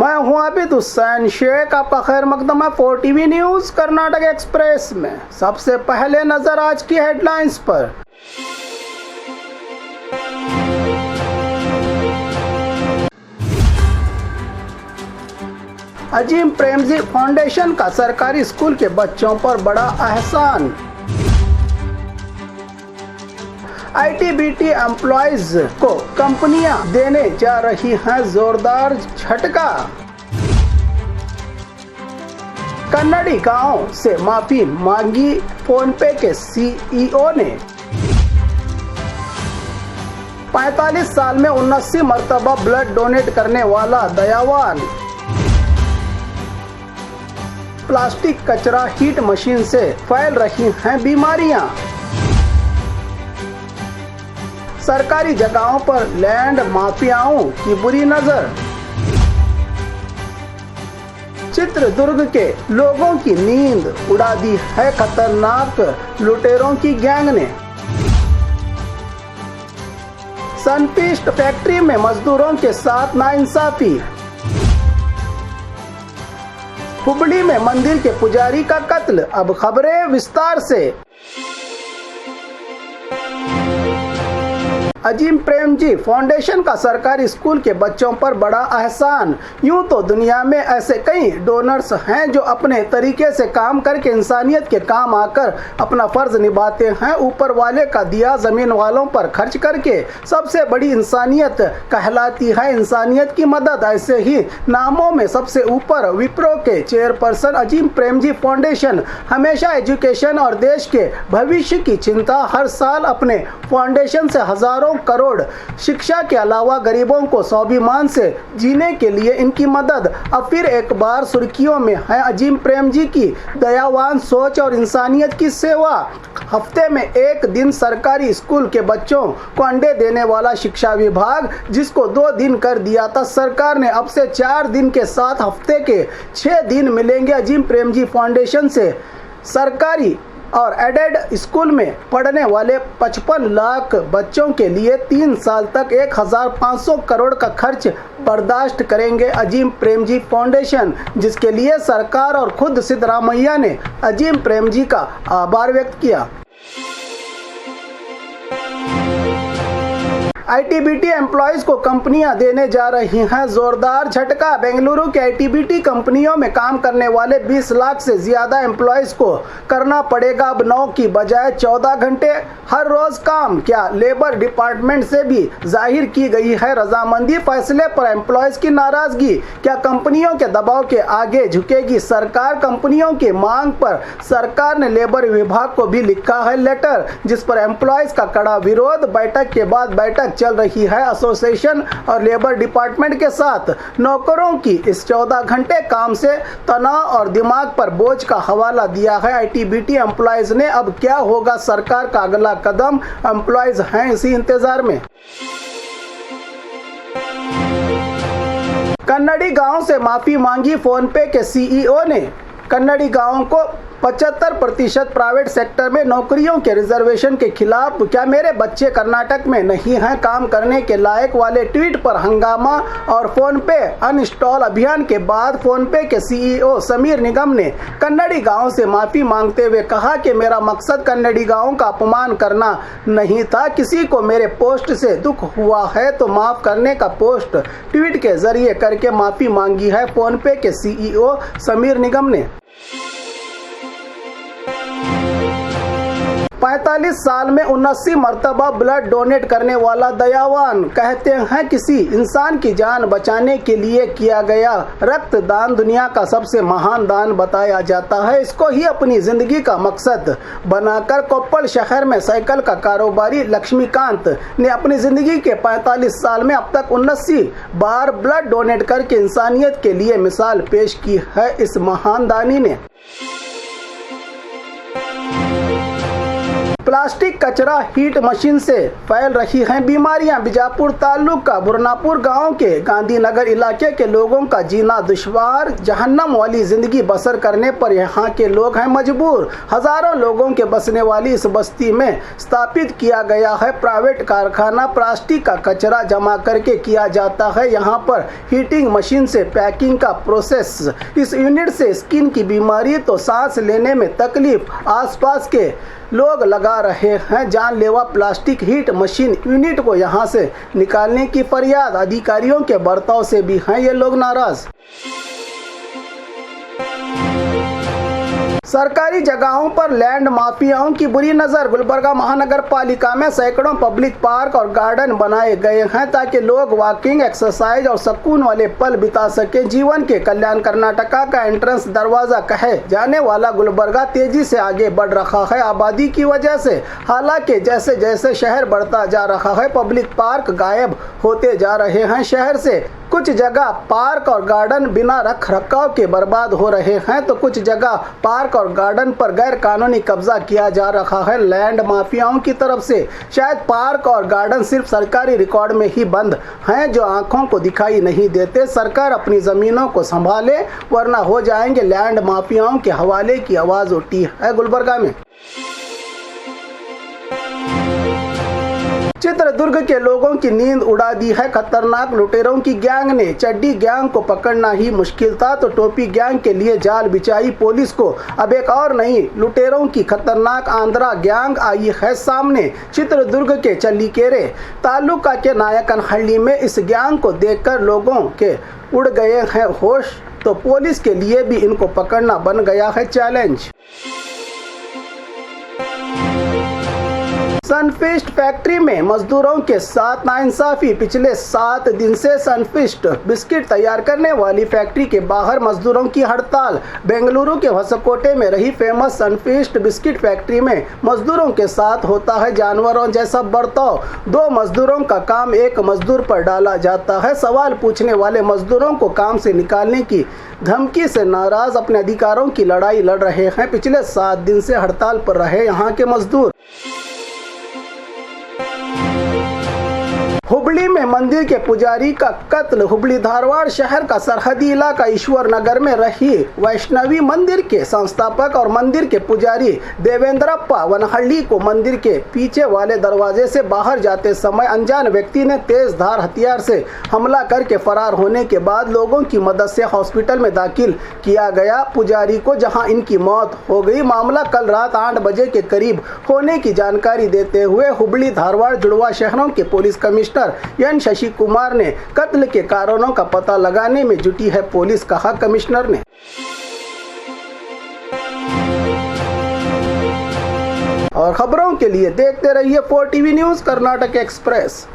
मैं हूं आबिद हुसैन शेख। आपका खैर मकदम है 4TV न्यूज कर्नाटक एक्सप्रेस में। सबसे पहले नजर आज की हेडलाइंस पर। अजीम प्रेमजी फाउंडेशन का सरकारी स्कूल के बच्चों पर बड़ा एहसान। आईटीबीटी एम्प्लॉयज को कंपनियां देने जा रही हैं जोरदार झटका। कन्नड़ी गांव से माफी मांगी फोनपे के सीईओ ने। 45 साल में 79 मरतबा ब्लड डोनेट करने वाला दयावान। प्लास्टिक कचरा हीट मशीन से फैल रही हैं बीमारियां। सरकारी जगहों पर लैंड माफियाओं की बुरी नजर। चित्रदुर्ग के लोगों की नींद उड़ा दी है खतरनाक लुटेरों की गैंग ने। सनपीस्ट फैक्ट्री में मजदूरों के साथ नाइंसाफी। हुबली में मंदिर के पुजारी का कत्ल। अब खबरें विस्तार से। अजीम प्रेमजी फाउंडेशन का सरकारी स्कूल के बच्चों पर बड़ा एहसान। यूं तो दुनिया में ऐसे कई डोनर्स हैं जो अपने तरीके से काम करके इंसानियत के काम आकर अपना फर्ज निभाते हैं। ऊपर वाले का दिया जमीन वालों पर खर्च करके सबसे बड़ी इंसानियत कहलाती है इंसानियत की मदद। ऐसे ही नामों में सबसे ऊपर विप्रो के चेयरपर्सन अजीम प्रेमजी फाउंडेशन हमेशा एजुकेशन और देश के भविष्य की चिंता। हर साल अपने फाउंडेशन से हजारों करोड़ शिक्षा के अलावा गरीबों को स्वाभिमान से जीने के लिए इनकी मदद। अब फिर एक बार सुर्खियों में है अजीम प्रेमजी की दयावान सोच और इंसानियत की सेवा। हफ्ते में एक दिन सरकारी स्कूल के बच्चों को अंडे देने वाला शिक्षा विभाग, जिसको 2 दिन कर दिया था सरकार ने, अब से 4 दिन के साथ हफ्ते के 6 दिन मिलेंगे अजीम प्रेमजी फाउंडेशन से। सरकारी और एडेड स्कूल में पढ़ने वाले 55 लाख बच्चों के लिए 3 साल तक 1500 करोड़ का खर्च बर्दाश्त करेंगे अजीम प्रेमजी फाउंडेशन, जिसके लिए सरकार और खुद सिद्धरामैया ने अजीम प्रेमजी का आभार व्यक्त किया। आईटीबीटी एम्प्लॉयज को कंपनियां देने जा रही हैं जोरदार झटका। बेंगलुरु के आईटीबीटी कंपनियों में काम करने वाले 20 लाख से ज्यादा एम्प्लॉयज को करना पड़ेगा अब 9 की बजाय 14 घंटे हर रोज काम। क्या लेबर डिपार्टमेंट से भी जाहिर की गई है रजामंदी? फैसले पर एम्प्लॉयज की नाराजगी। क्या कंपनियों के दबाव के आगे झुकेगी सरकार? कंपनियों की मांग पर सरकार ने लेबर विभाग को भी लिखा है लेटर, जिस पर एम्प्लॉयज का कड़ा विरोध। बैठक के बाद बैठक चल रही है एसोसिएशन और लेबर डिपार्टमेंट के साथ। नौकरों की इस 14 घंटे काम से तनाव और दिमाग पर बोझ का हवाला दिया है आईटीबीटी एम्प्लॉयज ने। अब क्या होगा सरकार का अगला कदम? एम्प्लॉयज हैं इसी इंतजार में। कन्नड़ी गांव से माफी मांगी फोनपे के सीईओ ने। कन्नड़ी गांव को 75% प्राइवेट सेक्टर में नौकरियों के रिजर्वेशन के खिलाफ क्या मेरे बच्चे कर्नाटक में नहीं हैं काम करने के लायक वाले ट्वीट पर हंगामा और फोनपे अनइंस्टॉल अभियान के बाद फोनपे के सीईओ समीर निगम ने कन्नड़ी गांव से माफी मांगते हुए कहा कि मेरा मकसद कन्नड़ी गांव का अपमान करना नहीं था। किसी को मेरे पोस्ट से दुख हुआ है तो माफ करने का पोस्ट ट्वीट के जरिए करके माफी मांगी है फोनपे के सीईओ समीर निगम ने। 45 साल में 79 मरतबा ब्लड डोनेट करने वाला दयावान। कहते हैं किसी इंसान की जान बचाने के लिए किया गया रक्तदान दुनिया का सबसे महान दान बताया जाता है। इसको ही अपनी जिंदगी का मकसद बनाकर कोप्पल शहर में साइकिल का कारोबारी लक्ष्मीकांत ने अपनी जिंदगी के 45 साल में अब तक 79 बार ब्लड डोनेट करके इंसानियत के लिए मिसाल पेश की है इस महान दानी ने। प्लास्टिक कचरा हीट मशीन से फैल रही हैं बीमारियां। बीजापुर ताल्लुक का बुरनापुर गांव के गांधीनगर इलाके के लोगों का जीना दुश्वार, जहन्नम वाली जिंदगी बसर करने पर यहां के लोग हैं मजबूर। हजारों लोगों के बसने वाली इस बस्ती में स्थापित किया गया है प्राइवेट कारखाना। प्लास्टिक का कचरा जमा करके किया जाता है यहां पर हीटिंग मशीन से पैकिंग का प्रोसेस। इस यूनिट से स्किन की बीमारी तो सांस लेने में तकलीफ आसपास के लोग लगा रहे हैं। जानलेवा प्लास्टिक हीट मशीन यूनिट को यहां से निकालने की फरियाद। अधिकारियों के बर्ताव से भी हैं ये लोग नाराज। सरकारी जगहों पर लैंड माफियाओं की बुरी नजर। गुलबर्गा महानगर पालिका में सैकड़ों पब्लिक पार्क और गार्डन बनाए गए हैं ताकि लोग वॉकिंग, एक्सरसाइज और सुकून वाले पल बिता सके। जीवन के कल्याण कर्नाटका का एंट्रेंस दरवाजा कहे जाने वाला गुलबर्गा तेजी से आगे बढ़ रहा है आबादी की वजह से। हालांकि जैसे जैसे शहर बढ़ता जा रहा है पब्लिक पार्क गायब होते जा रहे हैं शहर से। कुछ जगह पार्क और गार्डन बिना रख रखाव के बर्बाद हो रहे हैं तो कुछ जगह पार्क और गार्डन पर गैर कानूनी कब्जा किया जा रहा है लैंड माफियाओं की तरफ से। शायद पार्क और गार्डन सिर्फ सरकारी रिकॉर्ड में ही बंद हैं जो आंखों को दिखाई नहीं देते। सरकार अपनी जमीनों को संभाले वरना हो जाएंगे लैंड माफियाओं के हवाले की आवाज उठी है गुलबर्गा में। चित्रदुर्ग के लोगों की नींद उड़ा दी है खतरनाक लुटेरों की गैंग ने। चड्डी गैंग को पकड़ना ही मुश्किल था तो टोपी गैंग के लिए जाल बिछाई पुलिस को। अब एक और नई लुटेरों की खतरनाक आंध्रा गैंग आई है सामने। चित्रदुर्ग के चल्लीकेरे तालुका के नायकनहल्ली में इस गैंग को देखकर लोगों के उड़ गए हैं होश, तो पुलिस के लिए भी इनको पकड़ना बन गया है चैलेंज। सनफीस्ट फैक्ट्री में मजदूरों के साथ नाइंसाफी। पिछले 7 दिन से सनफीस्ट बिस्किट तैयार करने वाली फैक्ट्री के बाहर मजदूरों की हड़ताल। बेंगलुरु के होसकोटे में रही फेमस सनफीस्ट बिस्किट फैक्ट्री में मजदूरों के साथ होता है जानवरों जैसा बर्ताव। 2 मजदूरों का काम एक मजदूर पर डाला जाता है। सवाल पूछने वाले मजदूरों को काम से निकालने की धमकी से नाराज अपने अधिकारों की लड़ाई लड़ रहे हैं। पिछले 7 दिन से हड़ताल पर रहे यहाँ के मजदूर। हुबली में मंदिर के पुजारी का कत्ल। हुबली धारवाड़ शहर का सरहदी इलाका ईश्वर नगर में रही वैष्णवी मंदिर के संस्थापक और मंदिर के पुजारी देवेंद्रप्पा वनहल्ली को मंदिर के पीछे वाले दरवाजे से बाहर जाते समय अनजान व्यक्ति ने तेज धार हथियार से हमला करके फरार होने के बाद लोगों की मदद से हॉस्पिटल में दाखिल किया गया पुजारी को, जहां इनकी मौत हो गई। मामला कल रात 8 बजे के करीब होने की जानकारी देते हुए हुबली धारवाड़ जुड़वा शहरों के police commissioner N Shashi Kumar ने कत्ल के कारणों का पता लगाने में जुटी है पुलिस, कहा कमिश्नर ने। और खबरों के लिए देखते रहिए 4 टीवी न्यूज़ कर्नाटक एक्सप्रेस।